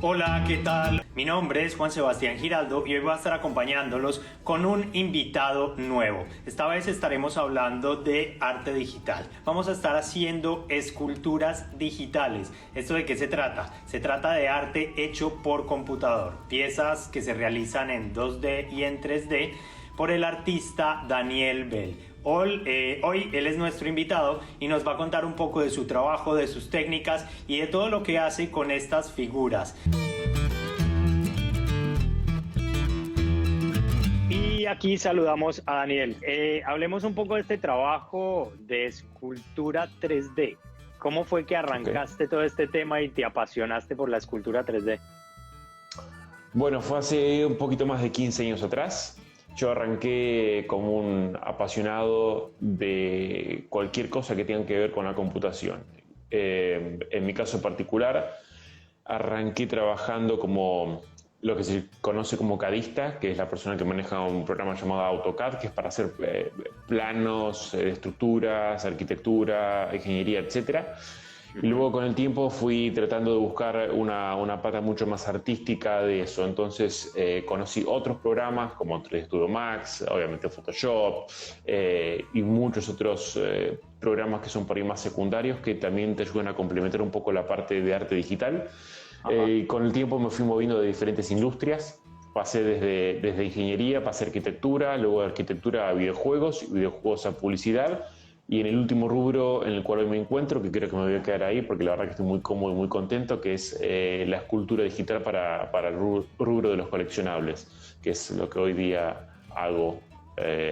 Hola, ¿qué tal? Mi nombre es Juan Sebastián Giraldo y hoy voy a estar acompañándolos con un invitado nuevo. Esta vez estaremos hablando de arte digital. Vamos a estar haciendo esculturas digitales. ¿Esto de qué se trata? Se trata de arte hecho por computador. Piezas que se realizan en 2D y en 3D por el artista Daniel Bell. Hoy él es nuestro invitado y nos va a contar un poco de su trabajo, de sus técnicas y de todo lo que hace con estas figuras. Y aquí saludamos a Daniel. Hablemos un poco de este trabajo de escultura 3D. ¿Cómo fue que arrancaste todo este tema y te apasionaste por la escultura 3D? Bueno, fue hace un poquito más de 15 años atrás. Yo arranqué como un apasionado de cualquier cosa que tenga que ver con la computación. En mi caso particular, arranqué trabajando como lo que se conoce como CADista, que es la persona que maneja un programa llamado AutoCAD, que es para hacer planos, estructuras, arquitectura, ingeniería, etcétera. Y luego con el tiempo fui tratando de buscar una pata mucho más artística de eso. Entonces conocí otros programas como 3D Studio Max, obviamente Photoshop y muchos otros programas que son por ahí más secundarios que también te ayudan a complementar un poco la parte de arte digital. Con el tiempo me fui moviendo de diferentes industrias. Pasé desde ingeniería, pasé a arquitectura, luego de arquitectura a videojuegos, y videojuegos a publicidad. Y en el último rubro en el cual hoy me encuentro, que creo que me voy a quedar ahí porque la verdad que estoy muy cómodo y muy contento, que es la escultura digital para el rubro de los coleccionables, que es lo que hoy día hago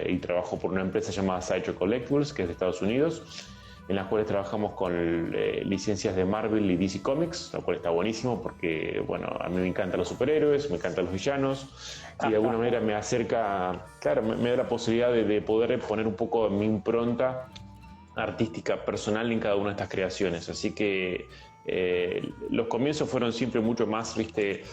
y trabajo por una empresa llamada Sideshow Collectibles, que es de Estados Unidos, en las cuales trabajamos con licencias de Marvel y DC Comics, lo cual está buenísimo porque, bueno, a mí me encantan los superhéroes, me encantan los villanos y de alguna manera me acerca, claro, me da la posibilidad de poder poner un poco mi impronta artística personal en cada una de estas creaciones. Así que los comienzos fueron siempre mucho más, viste,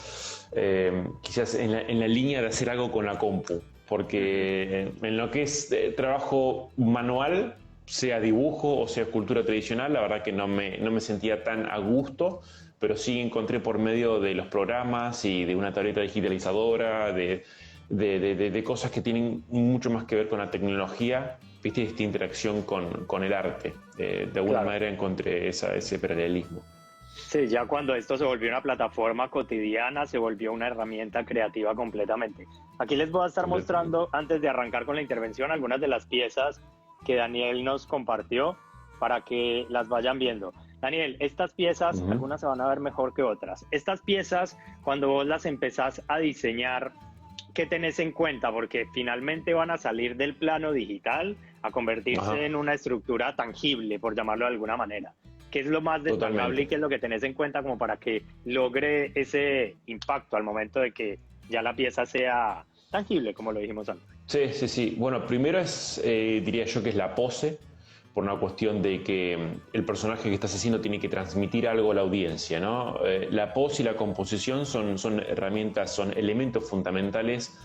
quizás en la línea de hacer algo con la compu, porque en lo que es trabajo manual, sea dibujo o sea escultura tradicional, la verdad que no me sentía tan a gusto, pero sí encontré por medio de los programas y de una tableta digitalizadora, de cosas que tienen mucho más que ver con la tecnología, viste, esta interacción con el arte. De alguna manera encontré ese paralelismo. Sí, ya cuando esto se volvió una plataforma cotidiana, se volvió una herramienta creativa completamente. Aquí les voy a estar mostrando, antes de arrancar con la intervención, algunas de las piezas que Daniel nos compartió para que las vayan viendo. Daniel, estas piezas, algunas se van a ver mejor que otras. Estas piezas, cuando vos las empezás a diseñar, ¿qué tenés en cuenta? Porque finalmente van a salir del plano digital a convertirse en una estructura tangible, por llamarlo de alguna manera. ¿Qué es lo más destacable y qué es lo que tenés en cuenta como para que logre ese impacto al momento de que ya la pieza sea tangible, como lo dijimos antes? Sí. Bueno, primero diría yo que es la pose, por una cuestión de que el personaje que estás haciendo tiene que transmitir algo a la audiencia, ¿no? La pose y la composición son herramientas, son elementos fundamentales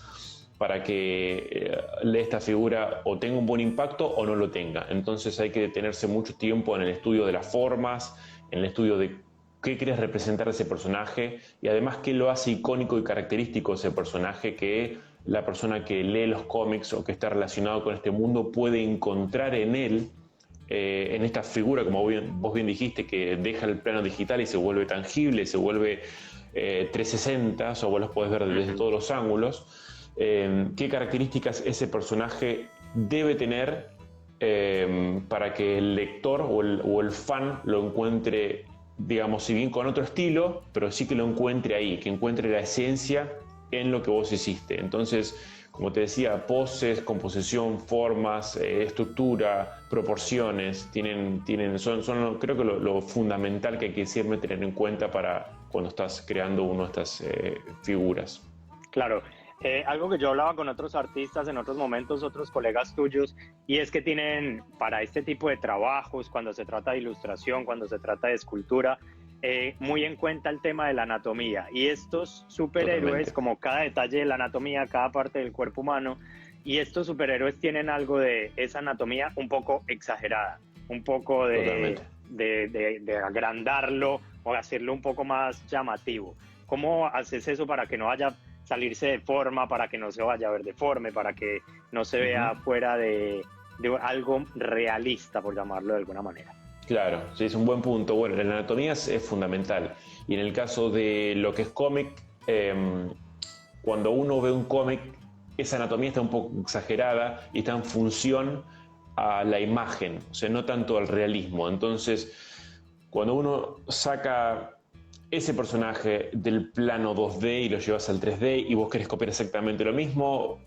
para que esta figura o tenga un buen impacto o no lo tenga. Entonces hay que detenerse mucho tiempo en el estudio de las formas, en el estudio de qué quieres representar de ese personaje y además qué lo hace icónico y característico de ese personaje que la persona que lee los cómics o que está relacionado con este mundo puede encontrar en él, en esta figura, como vos bien dijiste, que deja el plano digital y se vuelve tangible, se vuelve 360, o vos los podés ver desde todos los ángulos. ¿Qué características ese personaje debe tener para que el lector o el fan lo encuentre, digamos, si bien con otro estilo, pero sí que lo encuentre ahí, que encuentre la esencia en lo que vos hiciste? Entonces, como te decía, poses, composición, formas, estructura, proporciones, son creo que lo fundamental que hay que siempre tener en cuenta para cuando estás creando una de estas figuras. Claro. Algo que yo hablaba con otros artistas en otros momentos, otros colegas tuyos, y es que tienen para este tipo de trabajos, cuando se trata de ilustración, cuando se trata de escultura, muy en cuenta el tema de la anatomía. Y estos superhéroes, totalmente, como cada detalle de la anatomía, cada parte del cuerpo humano, y estos superhéroes tienen algo de esa anatomía un poco exagerada, un poco de agrandarlo o hacerlo un poco más llamativo. ¿Cómo haces eso para que no vaya a salirse de forma, para que no se vaya a ver deforme, para que no se vea fuera de algo realista, por llamarlo de alguna manera? Claro, sí, es un buen punto. Bueno, la anatomía es fundamental. Y en el caso de lo que es cómic, cuando uno ve un cómic, esa anatomía está un poco exagerada y está en función a la imagen, o sea, no tanto al realismo. Entonces, cuando uno saca ese personaje del plano 2D y lo llevas al 3D y vos querés copiar exactamente lo mismo,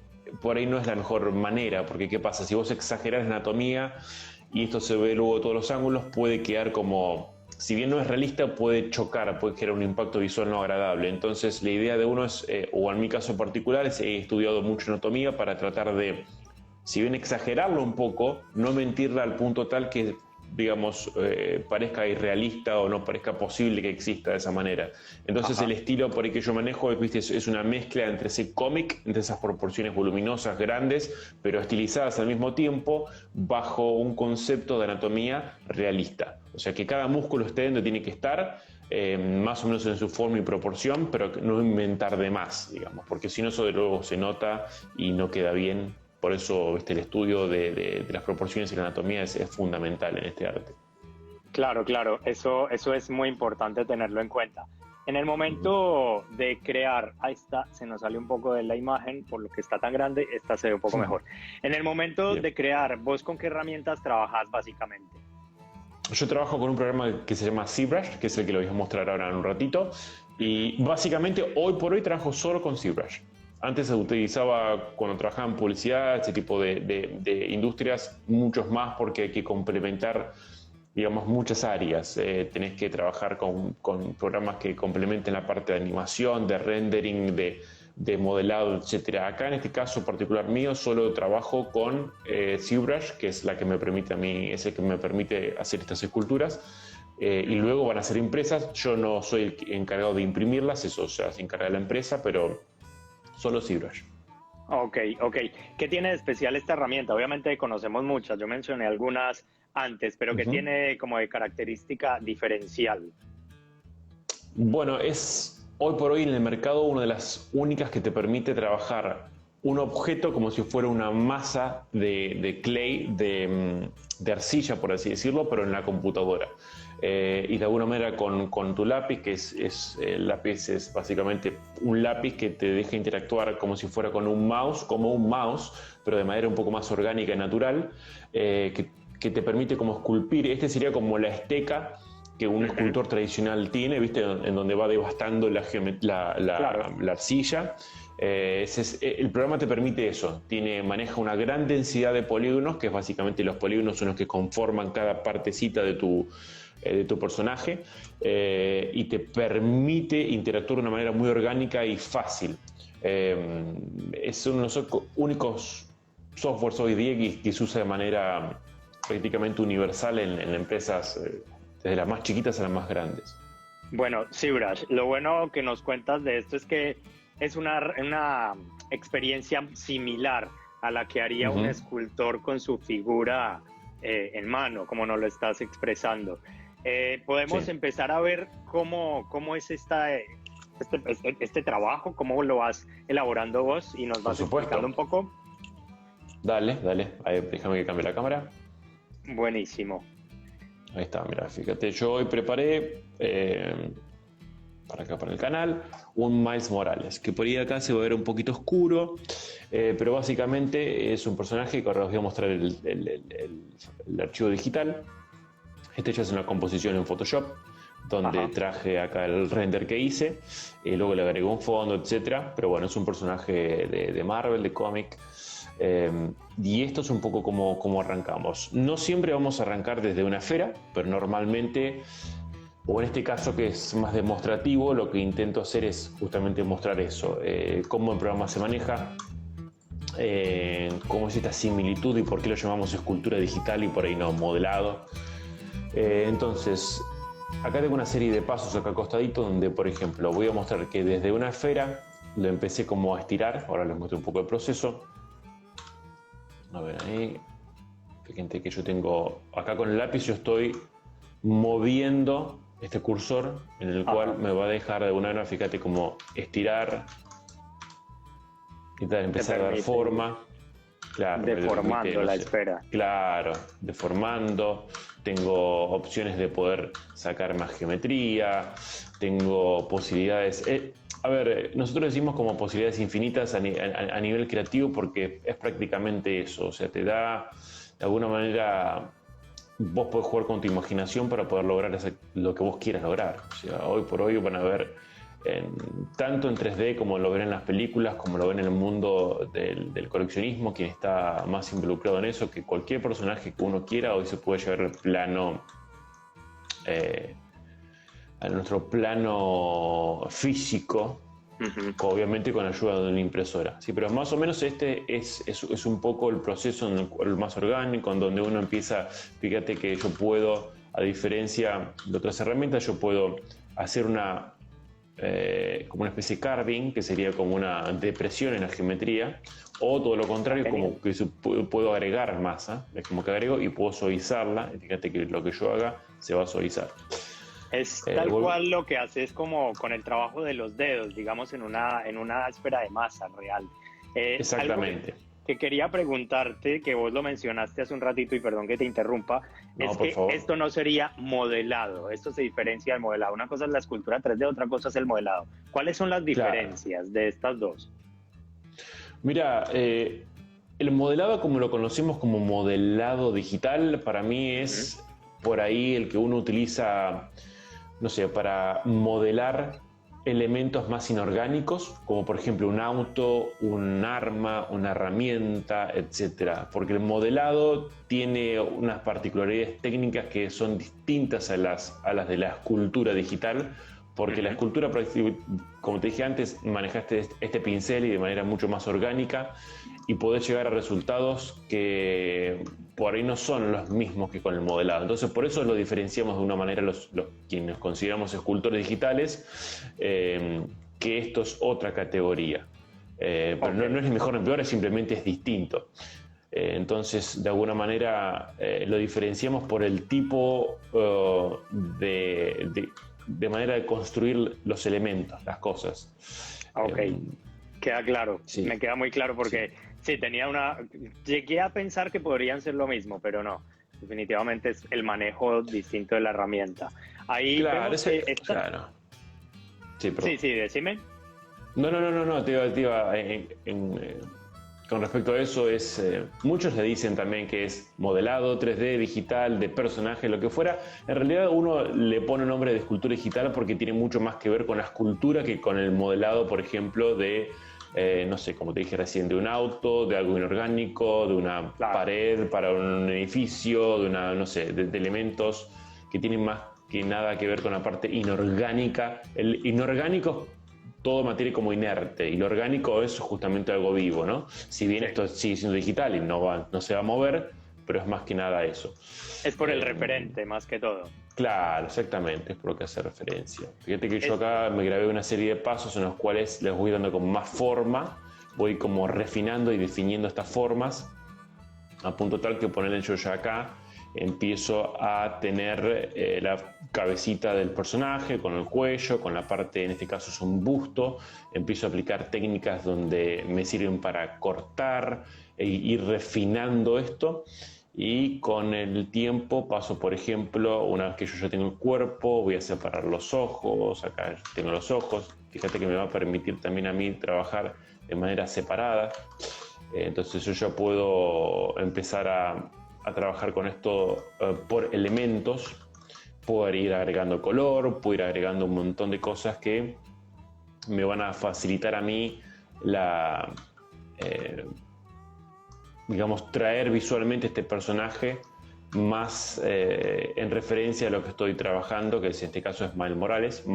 por ahí no es la mejor manera, porque ¿qué pasa? Si vos exagerás la anatomía y esto se ve luego de todos los ángulos, puede quedar como, si bien no es realista, puede chocar, puede crear un impacto visual no agradable. Entonces la idea de uno es, o en mi caso particular, he estudiado mucho anatomía para tratar de, si bien exagerarlo un poco, no mentirla al punto tal que, digamos, parezca irrealista o no parezca posible que exista de esa manera. Entonces el estilo por ahí que yo manejo, ¿viste? Es una mezcla entre ese cómic, entre esas proporciones voluminosas, grandes, pero estilizadas al mismo tiempo, bajo un concepto de anatomía realista. O sea, que cada músculo esté donde tiene que estar, más o menos en su forma y proporción, pero no inventar de más, digamos, porque si no eso de luego se nota y no queda bien. Por eso el estudio de las proporciones y la anatomía es fundamental en este arte. Claro, claro, eso es muy importante tenerlo en cuenta. En el momento de crear, ahí está, se nos sale un poco de la imagen, por lo que está tan grande, esta se ve un poco mejor. En el momento de crear, ¿vos con qué herramientas trabajas básicamente? Yo trabajo con un programa que se llama ZBrush, que es el que lo voy a mostrar ahora en un ratito, y básicamente hoy por hoy trabajo solo con ZBrush. Antes se utilizaba, cuando trabajaba en publicidad, ese tipo de industrias, muchos más porque hay que complementar, digamos, muchas áreas. Tenés que trabajar con programas que complementen la parte de animación, de rendering, de modelado, etcétera. Acá en este caso particular mío solo trabajo con ZBrush, que es la que me permite a mí, es el que me permite hacer estas esculturas. Y luego van a ser impresas. Yo no soy el encargado de imprimirlas, eso ya se encarga de la empresa, pero solo ZBrush. Ok, ok. ¿Qué tiene de especial esta herramienta? Obviamente conocemos muchas, yo mencioné algunas antes, pero ¿qué tiene como de característica diferencial? Bueno, es hoy por hoy en el mercado una de las únicas que te permite trabajar un objeto como si fuera una masa de clay, de arcilla, por así decirlo, pero en la computadora. Y de alguna manera con tu lápiz, que el lápiz es básicamente un lápiz que te deja interactuar como si fuera con un mouse, como un mouse, pero de manera un poco más orgánica y natural, que te permite como esculpir. Este sería como la esteca que un escultor tradicional tiene, ¿viste? En donde va devastando la arcilla. El programa te permite eso, maneja una gran densidad de polígonos, que es básicamente los polígonos son los que conforman cada partecita de tu personaje, y te permite interactuar de una manera muy orgánica y fácil. Es uno de los únicos softwares hoy día que se usa de manera prácticamente universal en empresas, desde las más chiquitas a las más grandes. Bueno, ZBrush, lo bueno que nos cuentas de esto es que es una experiencia similar a la que haría un escultor con su figura en mano, como nos lo estás expresando. Podemos empezar a ver cómo es este trabajo, cómo lo vas elaborando vos y nos vas explicando un poco. Dale, ahí, déjame que cambie la cámara. Buenísimo. Ahí está, mira, fíjate, yo hoy preparé para acá, para el canal, un Miles Morales, que por ahí acá se va a ver un poquito oscuro, pero básicamente es un personaje que ahora os voy a mostrar el archivo digital. Este ya es una composición en Photoshop, donde traje acá el render que hice, luego le agregué un fondo, etcétera, pero bueno, es un personaje de Marvel, de cómic. Y esto es un poco como arrancamos. No siempre vamos a arrancar desde una esfera, pero normalmente, o en este caso que es más demostrativo, lo que intento hacer es justamente mostrar eso, cómo el programa se maneja, cómo es esta similitud y por qué lo llamamos escultura digital y por ahí no modelado. Entonces, acá tengo una serie de pasos acá acostadito donde, por ejemplo, voy a mostrar que desde una esfera lo empecé como a estirar. Ahora les muestro un poco el proceso. A ver ahí, fíjense que yo tengo acá con el lápiz, yo estoy moviendo este cursor en el cual me va a dejar de alguna manera, fíjate, como estirar y tal, empezar a dar forma. Claro, deformando la esfera. Claro, deformando. Tengo opciones de poder sacar más geometría. Tengo posibilidades. A ver, nosotros decimos como posibilidades infinitas a nivel creativo porque es prácticamente eso. O sea, te da, de alguna manera, vos podés jugar con tu imaginación para poder lograr lo que vos quieras lograr. O sea, hoy por hoy van a ver tanto en 3D como lo ven en las películas, como lo ven en el mundo del coleccionismo, quien está más involucrado en eso, que cualquier personaje que uno quiera hoy se puede llevar al plano, a nuestro plano físico, obviamente con ayuda de una impresora. Sí, pero más o menos este es un poco el proceso el más orgánico, en donde uno empieza, fíjate que yo puedo, a diferencia de otras herramientas, yo puedo hacer como una especie de carving, que sería como una depresión en la geometría, o todo lo contrario, como que puedo agregar masa, es como que agrego y puedo suavizarla, fíjate que lo que yo haga se va a suavizar. Es tal cual lo que haces como con el trabajo de los dedos, digamos, en una esfera de masa real. Exactamente. Que quería preguntarte, que vos lo mencionaste hace un ratito y perdón que te interrumpa, no, es que favor. Esto no sería modelado, esto se diferencia del modelado. Una cosa es la escultura 3D, otra cosa es el modelado. ¿Cuáles son las diferencias de estas dos? Mira, el modelado como lo conocemos como modelado digital, para mí es por ahí el que uno utiliza, no sé, para modelar elementos más inorgánicos, como por ejemplo un auto, un arma, una herramienta, etc. Porque el modelado tiene unas particularidades técnicas que son distintas a las de la escultura digital, porque la escultura, como te dije antes, manejaste este pincel y de manera mucho más orgánica y podés llegar a resultados que por ahí no son los mismos que con el modelado. Entonces, por eso lo diferenciamos de una manera los quienes consideramos escultores digitales, que esto es otra categoría. Pero no es ni mejor ni peor, simplemente es distinto. Entonces, de alguna manera, lo diferenciamos por el tipo de manera de construir los elementos, las cosas. Ok, queda claro, sí. Me queda muy claro porque sí, llegué a pensar que podrían ser lo mismo, pero no, definitivamente es el manejo distinto de la herramienta. Ahí claro, claro. Sí, decime. No, te iba con respecto a eso, muchos le dicen también que es modelado, 3D, digital, de personaje, lo que fuera. En realidad uno le pone nombre de escultura digital porque tiene mucho más que ver con la escultura que con el modelado, por ejemplo, de, no sé, como te dije recién, de un auto, de algo inorgánico, de una pared para un edificio, de no sé, de elementos que tienen más que nada que ver con la parte inorgánica. El inorgánico todo materia como inerte, y lo orgánico es justamente algo vivo, ¿no? Si bien esto sigue siendo digital y no se va a mover, pero es más que nada eso. Es por el referente, más que todo. Claro, exactamente, es por lo que hace referencia. Fíjate que yo acá me grabé una serie de pasos en los cuales les voy dando como más forma, voy como refinando y definiendo estas formas, a punto tal que ponerle yo ya acá, empiezo a tener la cabecita del personaje con el cuello, con la parte, en este caso es un busto, empiezo a aplicar técnicas donde me sirven para cortar e ir refinando esto, y con el tiempo paso, por ejemplo, una vez que yo ya tengo el cuerpo, voy a separar los ojos, acá tengo los ojos, fíjate que me va a permitir también a mí trabajar de manera separada, entonces yo ya puedo empezar a trabajar con esto por elementos, puedo ir agregando color, puedo ir agregando un montón de cosas que me van a facilitar a mí digamos, traer visualmente este personaje más en referencia a lo que estoy trabajando, que en este caso es Miles Morales.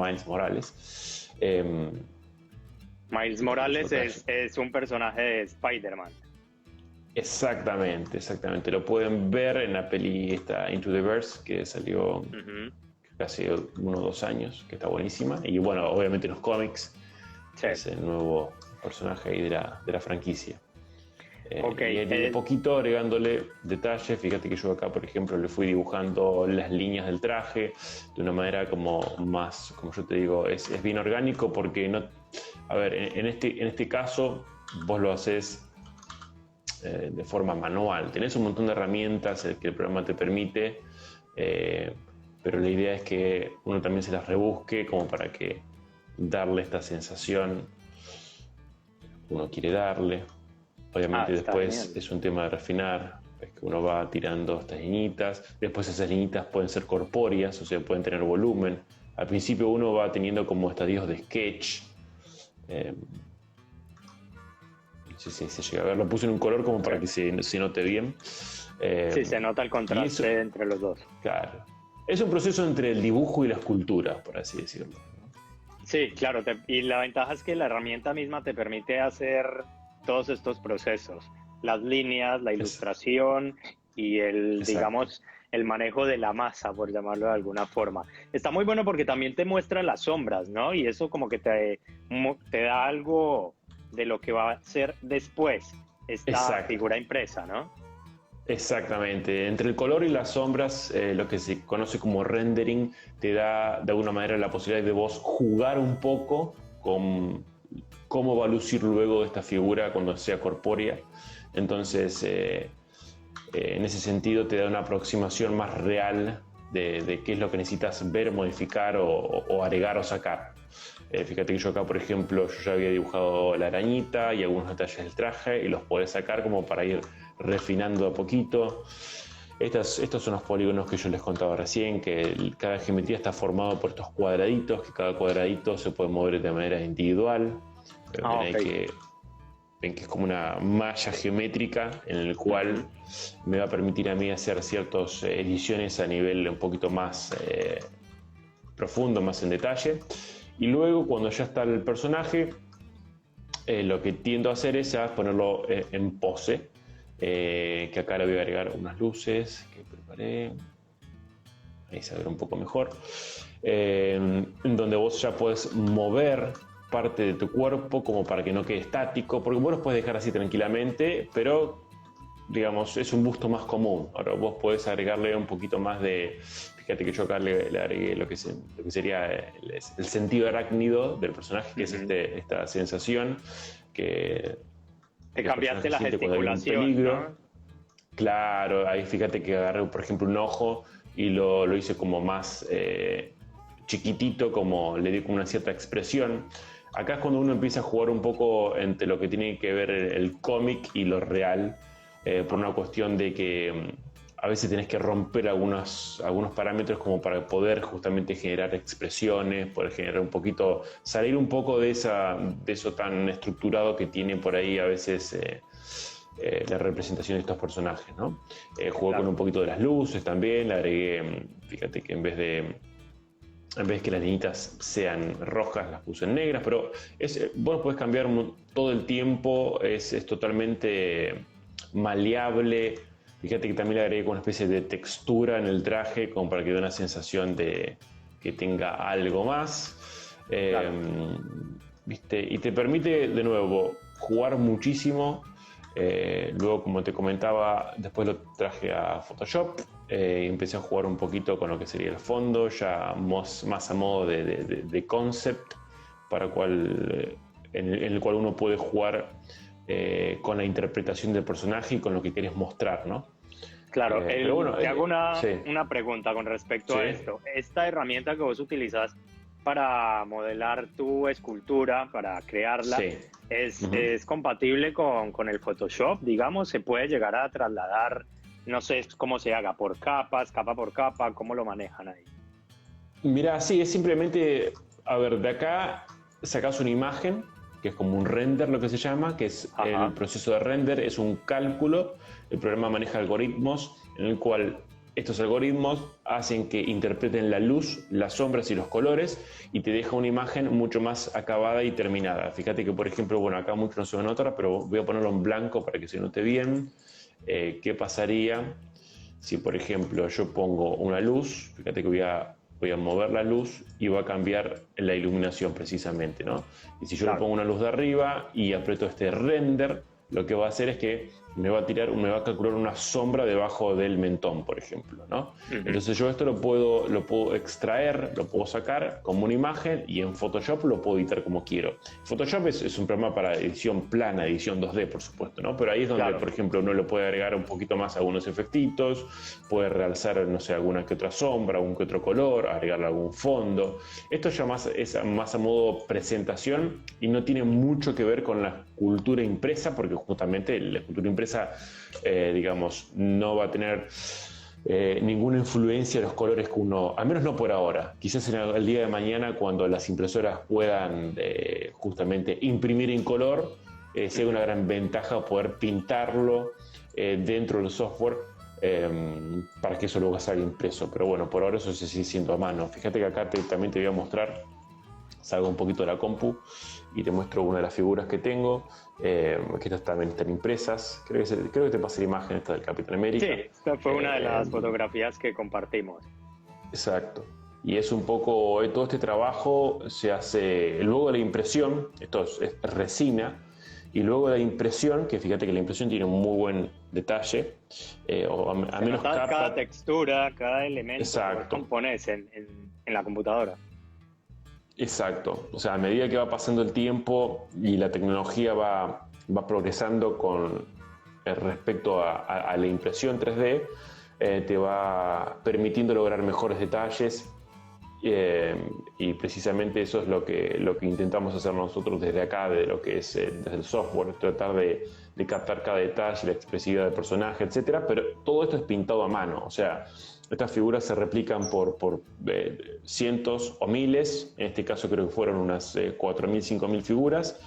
Miles Morales es un personaje de Spider-Man. Exactamente. Lo pueden ver en la peli esta Into the Verse, que salió hace 1 o 2 años, que está buenísima. Y bueno, obviamente en los cómics es el nuevo personaje ahí de la franquicia. Ok, Y de poquito agregándole detalles. Fíjate que yo acá, por ejemplo, le fui dibujando las líneas del traje de una manera como más, como yo te digo, es bien orgánico porque no... A ver, en este caso vos lo haces de forma manual. Tenés un montón de herramientas que el programa te permite, pero la idea es que uno también se las rebusque como para que darle esta sensación que uno quiere darle. Obviamente después es un tema de refinar, es que uno va tirando estas liñitas, después esas liñitas pueden ser corpóreas, o sea, pueden tener volumen. Al principio uno va teniendo como estadios de sketch. No sé si se llega a ver, lo puse en un color como para que se note bien. Sí, se nota el contraste entre los dos. Claro. Es un proceso entre el dibujo y la escultura, por así decirlo. Sí, claro, y la ventaja es que la herramienta misma te permite hacer todos estos procesos, las líneas, la ilustración y digamos, el manejo de la masa, por llamarlo de alguna forma. Está muy bueno porque también te muestra las sombras, ¿no? Y eso como que te da algo de lo que va a ser después esta figura impresa, ¿no? Exactamente. Entre el color y las sombras, lo que se conoce como rendering, te da de alguna manera la posibilidad de vos jugar un poco con cómo va a lucir luego esta figura cuando sea corpórea. Entonces, en ese sentido te da una aproximación más real de qué es lo que necesitas ver, modificar o agregar o sacar. Fíjate que yo acá, por ejemplo, yo ya había dibujado la arañita y algunos detalles del traje y los podés sacar como para ir refinando a poquito. Estos son los polígonos que yo les contaba recién, que cada geometría está formado por estos cuadraditos, que cada cuadradito se puede mover de manera individual. Ven que es como una malla geométrica en el cual me va a permitir a mí hacer ciertas ediciones a nivel un poquito más profundo, más en detalle. Y luego, cuando ya está el personaje, lo que tiendo a hacer es a ponerlo en pose, que acá le voy a agregar unas luces que preparé. Ahí se ve un poco mejor. En donde vos ya puedes mover parte de tu cuerpo como para que no quede estático, porque vos los puedes dejar así tranquilamente, pero digamos es un busto más común. Ahora vos podés agregarle un poquito más de... Fíjate que yo acá le agregué lo que sería el sentido arácnido del personaje, que es esta sensación que cambiaste la gesticulación, ¿no? Claro, ahí fíjate que agarré, por ejemplo, un ojo y lo hice como más chiquitito, como le di como una cierta expresión. Acá es cuando uno empieza a jugar un poco entre lo que tiene que ver el cómic y lo real, por una cuestión de que a veces tenés que romper algunos parámetros como para poder justamente generar expresiones, poder generar un poquito, salir un poco de eso tan estructurado que tiene por ahí a veces la representación de estos personajes, ¿no? Jugué con un poquito de las luces también, le agregué, fíjate que en vez que las liñitas sean rojas, las puse en negras, pero vos podés cambiar todo el tiempo, es totalmente maleable. Fíjate que también le agregué una especie de textura en el traje, como para que dé una sensación de que tenga algo más. ¿Viste? Y te permite, de nuevo, jugar muchísimo. Luego, como te comentaba, después lo traje a Photoshop. Empecé a jugar un poquito con lo que sería el fondo, ya más a modo de concept, en el cual uno puede jugar con la interpretación del personaje y con lo que quieres mostrar, ¿no? Claro, te hago una pregunta con respecto a esto. Esta herramienta que vos utilizas para modelar tu escultura, para crearla, ¿es compatible con el Photoshop? Digamos, ¿se puede llegar a trasladar, no sé cómo se haga, por capas, capa por capa? ¿Cómo lo manejan ahí? Mira, sí, es simplemente, a ver, de acá sacas una imagen, que es como un render, lo que se llama, que es el proceso de render, es un cálculo. El programa maneja algoritmos en el cual estos algoritmos hacen que interpreten la luz, las sombras y los colores y te deja una imagen mucho más acabada y terminada. Fíjate que, por ejemplo, bueno, acá mucho no se nota, pero voy a ponerlo en blanco para que se note bien. ¿Qué pasaría si, por ejemplo, yo pongo una luz? Fíjate que voy a mover la luz y va a cambiar la iluminación precisamente, ¿no? Y si yo le pongo una luz de arriba y aprieto este render, lo que va a hacer es que me va a calcular una sombra debajo del mentón, por ejemplo, ¿no? Entonces yo esto lo puedo extraer, lo puedo sacar como una imagen y en Photoshop lo puedo editar como quiero. Photoshop es un programa para edición plana, edición 2D, por supuesto, ¿no? Pero ahí es donde, claro, por ejemplo, uno le puede agregar un poquito más algunos efectitos, puede realzar, no sé, alguna que otra sombra, algún que otro color, agregarle algún fondo. Esto ya es más a modo presentación y no tiene mucho que ver con la escultura impresa, porque justamente la escultura impresa, digamos, no va a tener ninguna influencia en los colores que uno, al menos no por ahora. Quizás en el día de mañana, cuando las impresoras puedan justamente imprimir en color, sea una gran ventaja poder pintarlo dentro del software para que eso luego salga impreso. Pero bueno, por ahora eso se sigue siendo a mano. Fíjate que acá también te voy a mostrar, salgo un poquito de la compu y te muestro una de las figuras que tengo, que estas también están impresas. Creo que te pasé la imagen esta del Capitán América. Sí, esta fue una de las fotografías que compartimos. Exacto. Y es un poco, todo este trabajo se hace luego de la impresión, esto es resina, y luego de la impresión, que fíjate que la impresión tiene un muy buen detalle, o a menos cada textura, cada elemento exacto, que compones en la computadora. Exacto, o sea, a medida que va pasando el tiempo y la tecnología va progresando con respecto a la impresión 3D, te va permitiendo lograr mejores detalles y precisamente eso es lo que intentamos hacer nosotros desde acá, de lo que es desde el software, tratar de captar cada detalle, la expresividad del personaje, etcétera, pero todo esto es pintado a mano, o sea, estas figuras se replican por cientos o miles, en este caso creo que fueron unas 4.000, 5.000 figuras,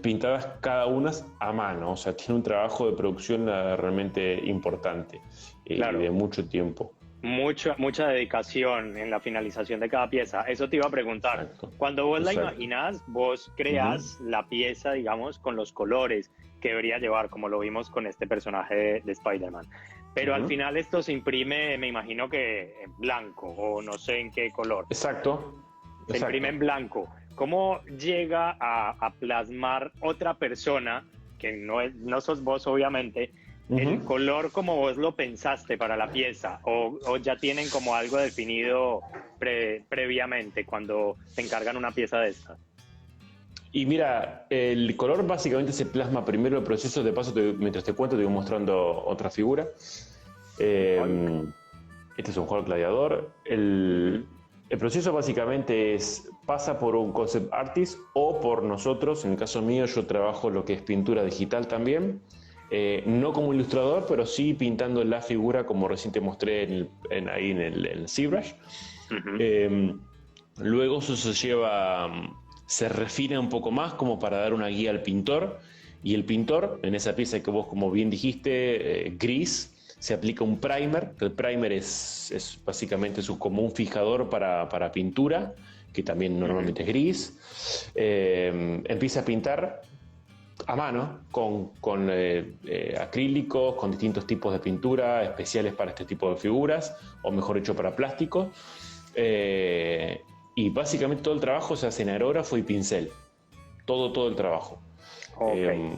pintadas cada una a mano, o sea, tiene un trabajo de producción realmente importante, claro, y de mucho tiempo. Mucha dedicación en la finalización de cada pieza. Eso te iba a preguntar. Exacto. Cuando vos la imaginas, vos creas la pieza, digamos, con los colores que debería llevar, como lo vimos con este personaje de Spider-Man. Pero al final esto se imprime, me imagino que en blanco, o no sé en qué color. Exacto. Se imprime en blanco. ¿Cómo llega a plasmar otra persona, que no sos vos obviamente, el color como vos lo pensaste para la pieza? ¿O ya tienen como algo definido previamente cuando te encargan una pieza de estas? Y mira, el color básicamente se plasma primero el proceso. De paso, mientras te cuento, te voy mostrando otra figura. Este es un Hulk gladiador. El proceso básicamente pasa por un concept artist o por nosotros. En el caso mío, yo trabajo lo que es pintura digital también. No como ilustrador, pero sí pintando la figura, como recién te mostré ahí en el ZBrush. Luego eso se refina un poco más como para dar una guía al pintor, y el pintor, en esa pieza que vos, como bien dijiste, gris, se aplica un primer, que el primer es básicamente como un fijador para pintura, que también normalmente es gris. Empieza a pintar a mano con acrílicos, con distintos tipos de pintura especiales para este tipo de figuras, o mejor dicho, para plástico. Y básicamente todo el trabajo se hace en aerógrafo y pincel. Todo el trabajo. Okay.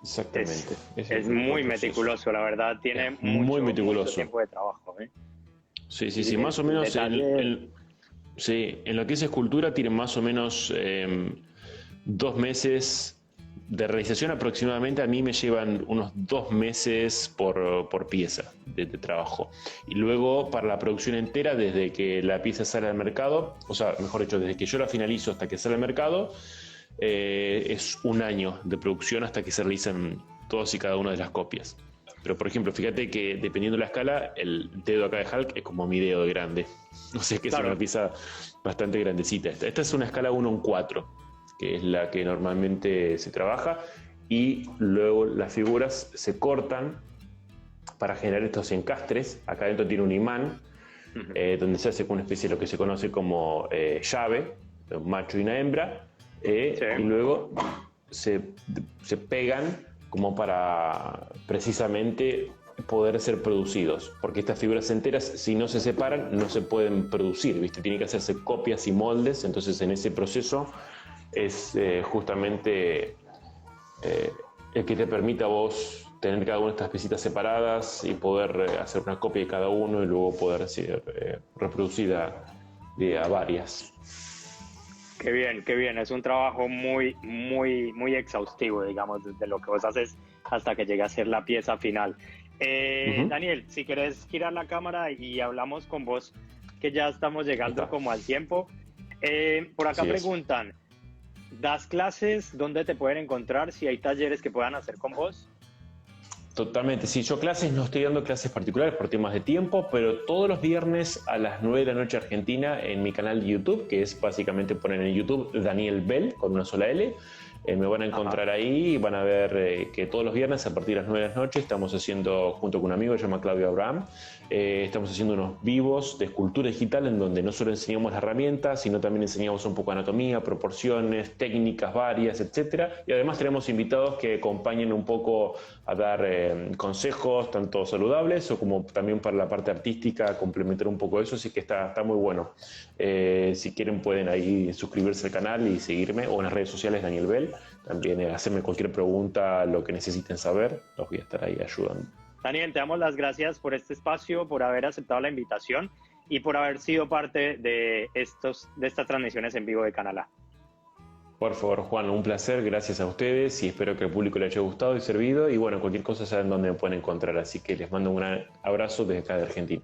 Exactamente. Es muy meticuloso, la verdad. Tiene mucho tiempo de trabajo. Sí. Más o menos en lo que es escultura tiene más o menos 2 meses de realización aproximadamente. A mí me llevan unos 2 meses por pieza de trabajo. Y luego para la producción entera, desde que la pieza sale al mercado, o sea, mejor dicho, desde que yo la finalizo hasta que sale al mercado, es 1 año de producción hasta que se realizan todas y cada una de las copias. Pero por ejemplo, fíjate que dependiendo de la escala, el dedo acá de Hulk es como mi dedo de grande. O sea que claro, es una pieza bastante grandecita. Esta es una escala 1:4, que es la que normalmente se trabaja, y luego las figuras se cortan para generar estos encastres. Acá adentro tiene un imán, donde se hace con una especie de lo que se conoce como llave, un macho y una hembra, y luego se pegan como para precisamente poder ser producidos, porque estas figuras enteras, si no se separan, no se pueden producir, ¿viste? Tienen que hacerse copias y moldes. Entonces en ese proceso es justamente el que te permita a vos tener cada una de estas piecitas separadas y poder hacer una copia de cada uno y luego poder ser reproducida a varias. Qué bien, qué bien. Es un trabajo muy, muy, muy exhaustivo, digamos, desde lo que vos haces hasta que llega a ser la pieza final. Daniel, si querés girar la cámara y hablamos con vos, que ya estamos llegando como al tiempo. Por acá preguntan, ¿das clases? ¿Dónde te pueden encontrar? Si hay talleres que puedan hacer con vos. Totalmente, sí, yo clases no estoy dando clases particulares por temas de tiempo, pero todos los viernes a las 9 de la noche Argentina en mi canal de YouTube, que es básicamente poner en YouTube Daniel Bell con una sola L, me van a encontrar ahí y van a ver que todos los viernes a partir de las 9 de la noche estamos haciendo, junto con un amigo que se llama Claudio Abraham, estamos haciendo unos vivos de escultura digital en donde no solo enseñamos la herramienta, sino también enseñamos un poco anatomía, proporciones, técnicas varias, etcétera. Y además tenemos invitados que acompañen un poco a dar consejos, tanto saludables o como también para la parte artística, complementar un poco eso, así que está muy bueno. Si quieren pueden ahí suscribirse al canal y seguirme, o en las redes sociales Daniel Bell, también hacerme cualquier pregunta, lo que necesiten saber, los voy a estar ahí ayudando. Daniel, te damos las gracias por este espacio, por haber aceptado la invitación y por haber sido parte de estas transmisiones en vivo de Canal A. Por favor, Juan, un placer, gracias a ustedes y espero que al público le haya gustado y servido. Y bueno, cualquier cosa saben dónde me pueden encontrar, así que les mando un gran abrazo desde acá de Argentina.